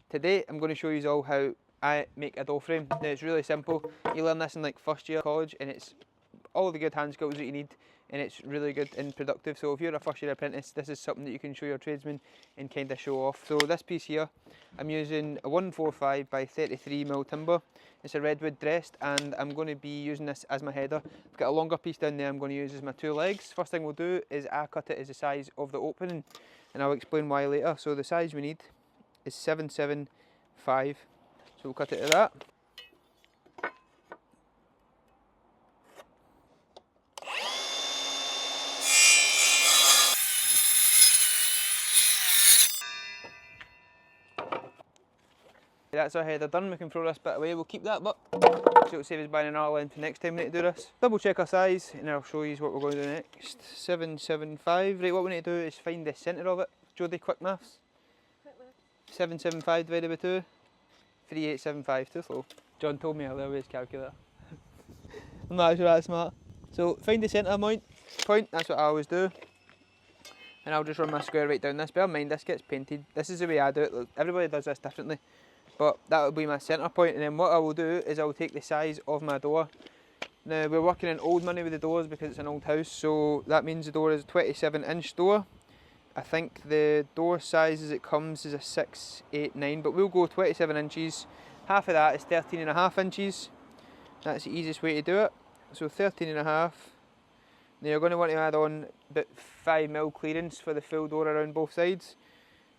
Today I'm going to show you all how I make a door frame. Now it's really simple. You learn this in like first year college and it's all the good hand skills that you need, and it's really good and productive. So if you're a first year apprentice, this is something that you can show your tradesmen and kind of show off. So this piece here, I'm using a 145 by 33mm timber. It's a redwood dressed, and I'm going to be using this as my header. I've got a longer piece down there I'm going to use as my two legs. First thing we'll do is I cut it as the size of the opening, and I'll explain why later. So the size we need is 775, so we'll cut it to that. That's our header done. We can throw this bit away. We'll keep that bit, so it'll save us buying another length next time we need to do this. Double check our size and I'll show you what we're going to do next. 775. Right, what we need to do is find the centre of it. Jodie, quick maths. 775 divided by 2. 3875, too slow. John told me earlier with his calculator. I'm not sure that's smart. So find the centre point, that's what I always do. And I'll just run my square right down this. Bear in mind this gets painted. This is the way I do it. Look, everybody does this differently. But that will be my centre point, and then what I will do is I will take the size of my door. Now we're working in old money with the doors because it's an old house, so that means the door is a 27-inch door. I think the door size as it comes is a 6, 8, 9, but we'll go 27 inches. Half of that is 13.5 inches. That's the easiest way to do it. So 13.5. Now you're going to want to add on about 5mm clearance for the full door around both sides.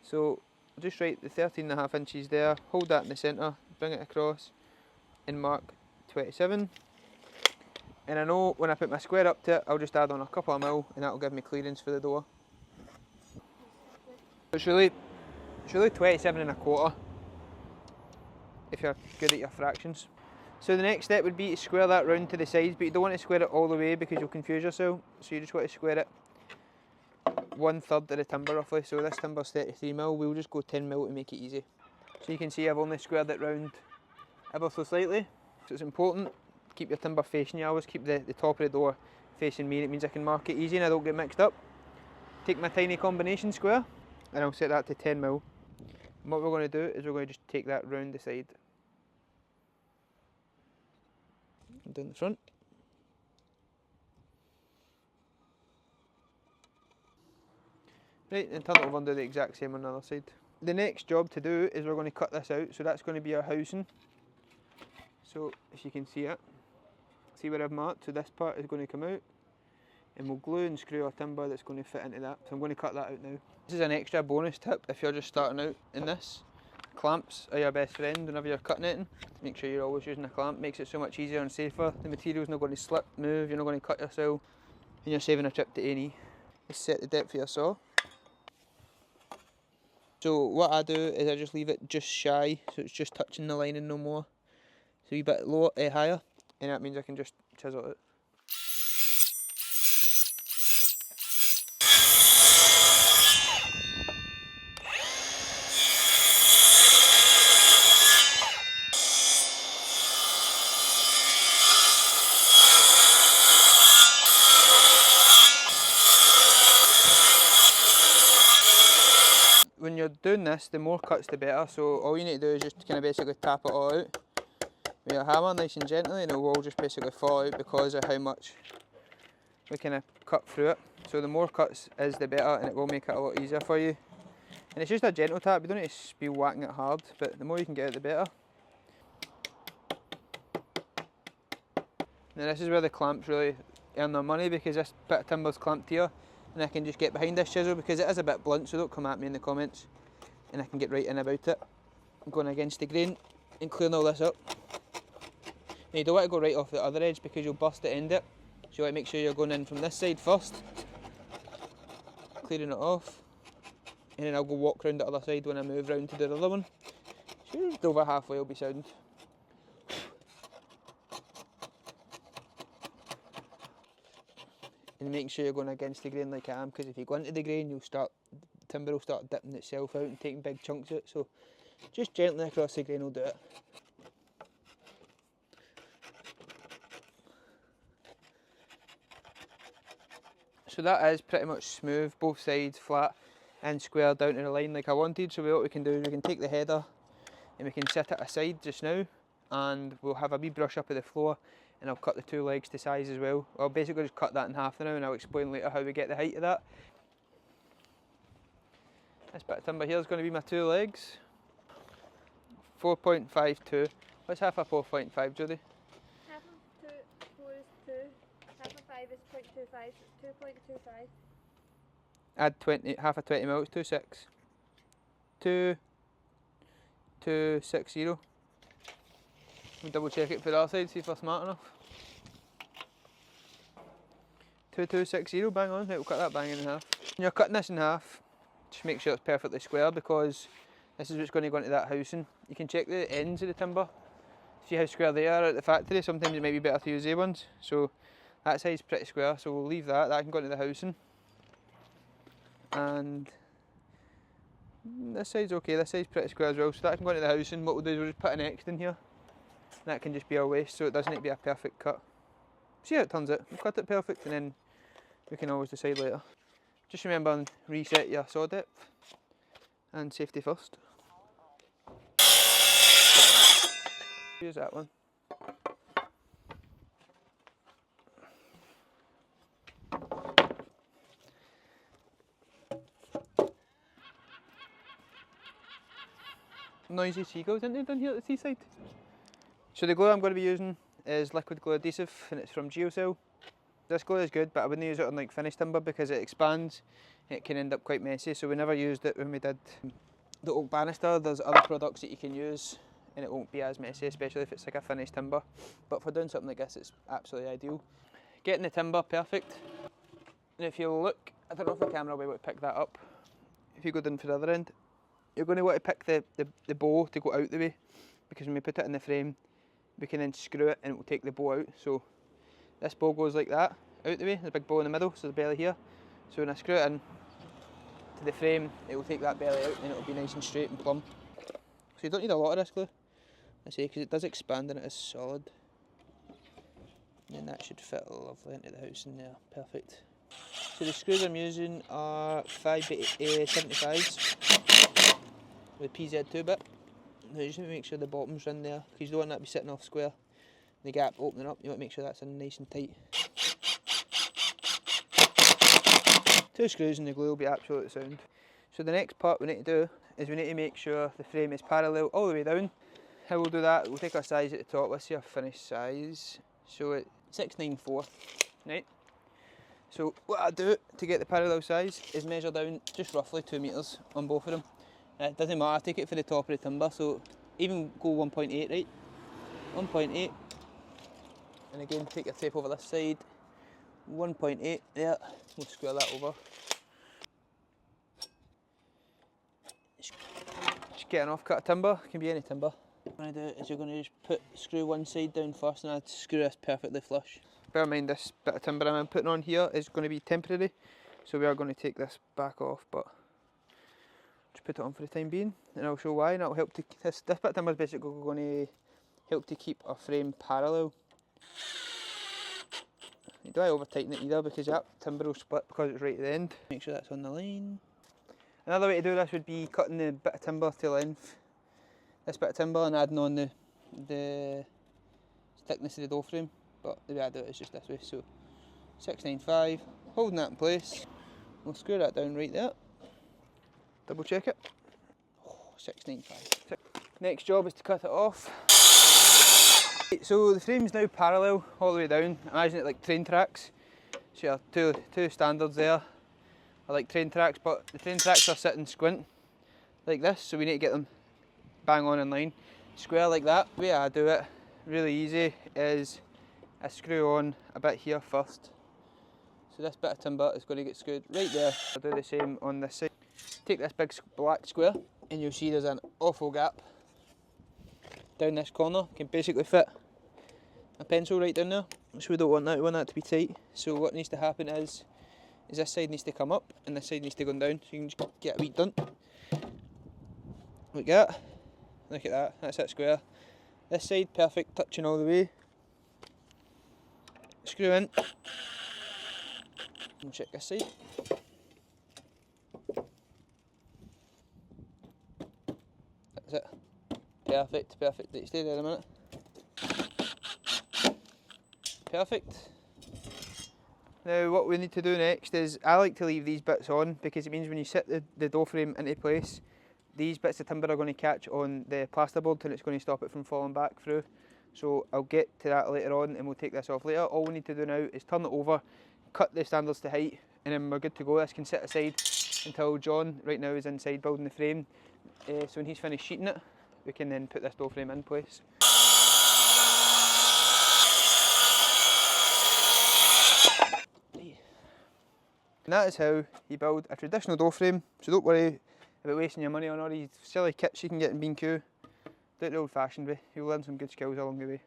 So just write the 13.5 inches there, hold that in the centre, bring it across and mark 27. And I know when I put my square up to it, I'll just add on a couple of mil and that'll give me clearance for the door. It's really 27.25 if you're good at your fractions. So the next step would be to square that round to the sides, but you don't want to square it all the way because you'll confuse yourself. So you just want to square it 1/3 of the timber roughly. So this timber's 33mm, we'll just go 10mm to make it easy. So you can see I've only squared it round ever so slightly. So it's important, keep your timber facing you. I always keep the top of the door facing me, and it means I can mark it easy and I don't get mixed up. Take my tiny combination square and I'll set that to 10mm. And what we're going to do is we're going to just take that round the side. And down the front. Right, and turn it over and do the exact same on the other side. The next job to do is we're going to cut this out, so that's going to be our housing. So if you can see it, see where I've marked, so this part is going to come out, and we'll glue and screw our timber that's going to fit into that. So I'm going to cut that out now. This is an extra bonus tip if you're just starting out in this. Clamps are your best friend whenever you're cutting it. Make sure you're always using a clamp, makes it so much easier and safer. The material's not going to slip, move, you're not going to cut yourself, and you're saving a trip to A&E. Just set the depth of your saw. So what I do is I just leave it just shy, so it's just touching the line and no more. So a bit lower, higher, and that means I can just chisel it. When you're doing this, the more cuts the better, so all you need to do is just kind of basically tap it all out with your hammer nice and gently, and it will all just basically fall out because of how much we kind of cut through it. So the more cuts is the better, and it will make it a lot easier for you. And it's just a gentle tap, you don't need to be whacking it hard, but the more you can get it the better. Now this is where the clamps really earn their money, because this bit of timber's clamped here, and I can just get behind this chisel because it is a bit blunt, so don't come at me in the comments, and I can get right in about it. I'm going against the grain and clearing all this up. Now you don't want to go right off the other edge because you'll burst the end it, so you want to make sure you're going in from this side first, clearing it off, and then I'll go walk round the other side when I move round to do the other one. So just over halfway will be sound. And make sure you're going against the grain like I am, because if you go into the grain, the timber will start dipping itself out and taking big chunks out. So just gently across the grain will do it. So that is pretty much smooth, both sides flat and square down to the line like I wanted. So what we can do is we can take the header and we can set it aside just now, and we'll have a wee brush up of the floor, and I'll cut the two legs to size as well. I'll basically just cut that in half now, and I'll explain later how we get the height of that. This bit of timber here is going to be my two legs. 4.52. What's half of 4.5, Jodie? Half of 4 is 2, half of 5 is 0.25, so it's 2.25. Add 20, half of 20 mil, it's 2.6. 2.60. We'll double check it for the other side, see if we're smart enough. 2.260, bang on. Right, we'll cut that bang in half. When you're cutting this in half, just make sure it's perfectly square, because this is what's going to go into that housing. You can check the ends of the timber, see how square they are at the factory. Sometimes it might be better to use A ones. So that side's pretty square, so we'll leave that. That can go into the housing. And this side's okay, this side's pretty square as well, so that can go into the housing. What we'll do is we'll just put an X in here. That can just be our waist, so it doesn't need to be a perfect cut. See how it turns out. We'll cut it perfect and then we can always decide later. Just remember and reset your saw depth and safety first. Use that one. Noisy seagulls, isn't there, down here at the seaside? So the glue I'm going to be using is liquid glue adhesive, and it's from Geocell. This glue is good, but I wouldn't use it on like finished timber because it expands. It can end up quite messy, so we never used it when we did the oak banister. There's other products that you can use and it won't be as messy, especially if it's like a finished timber. But for doing something like this, it's absolutely ideal. Getting the timber perfect. And if you look, I don't know if the camera will be able to pick that up. If you go down for the other end, you're going to want to pick the bow to go out the way, because when we put it in the frame, we can then screw it and it will take the bow out. So this bow goes like that, out the way, there's a big bow in the middle, so the belly here. So when I screw it in to the frame, it will take that belly out and it will be nice and straight and plumb. So you don't need a lot of this glue, I say, because it does expand and it is solid. And then that should fit lovely into the house in there, perfect. So the screws I'm using are 5/75s with PZ2 bit. Now you just need to make sure the bottom's in there, because you don't want that to be sitting off square. The gap opening up, you want to make sure that's in nice and tight. 2 screws and the glue will be absolutely sound. So the next part we need to do is we need to make sure the frame is parallel all the way down. How we'll do that, we'll take our size at the top. Let's see our finished size. So it's 694, right? So what I do to get the parallel size is measure down just roughly 2 metres on both of them. It doesn't matter, take it for the top of the timber, so even go 1.8, right? 1.8, and again take your tape over this side, 1.8 there, we'll square that over. Just get an off-cut timber, it can be any timber. What you're going to do is you're going to just screw one side down first, and I'd screw this perfectly flush. Bear in mind this bit of timber I'm putting on here is going to be temporary, so we are going to take this back off, but just put it on for the time being, and I'll show why, and it'll help to, this bit of timber is basically going to help to keep our frame parallel. You don't over tighten it either, because that timber will split because it's right at the end. Make sure that's on the line. Another way to do this would be cutting the bit of timber to length, this bit of timber, and adding on the thickness of the door frame. But the way I do it is just this way, so 695, holding that in place, we'll screw that down right there, double check it, 695. Next job is to cut it off. Right, so the frame's now parallel all the way down, imagine it like train tracks, so you have two standards there, are like train tracks, but the train tracks are sitting squint like this, so we need to get them bang on in line, square like that. The way I do it, really easy, is I screw on a bit here first. So this bit of timber is going to get screwed right there. I'll do the same on this side. Take this big black square and you'll see there's an awful gap down this corner. You can basically fit a pencil right down there. So we don't want that, we want that to be tight. So what needs to happen is this side needs to come up and this side needs to go down. So you can just get a wee done. Like that. Look at that, that's it square. This side perfect, touching all the way. Screw in, and check this side. That's it, Perfect, perfect. Right, stay there a minute. Perfect. Now what we need to do next is, I like to leave these bits on because it means when you set the door frame into place, these bits of timber are going to catch on the plasterboard and it's going to stop it from falling back through. So I'll get to that later on and we'll take this off later. All we need to do now is turn it over, cut the standards to height, and then we're good to go. This can sit aside until John right now is inside building the frame. So when he's finished sheeting it, we can then put this door frame in place. And that is how you build a traditional door frame, so don't worry about wasting your money on all these silly kits you can get in B&Q. Do it the old fashioned way, you'll learn some good skills along the way.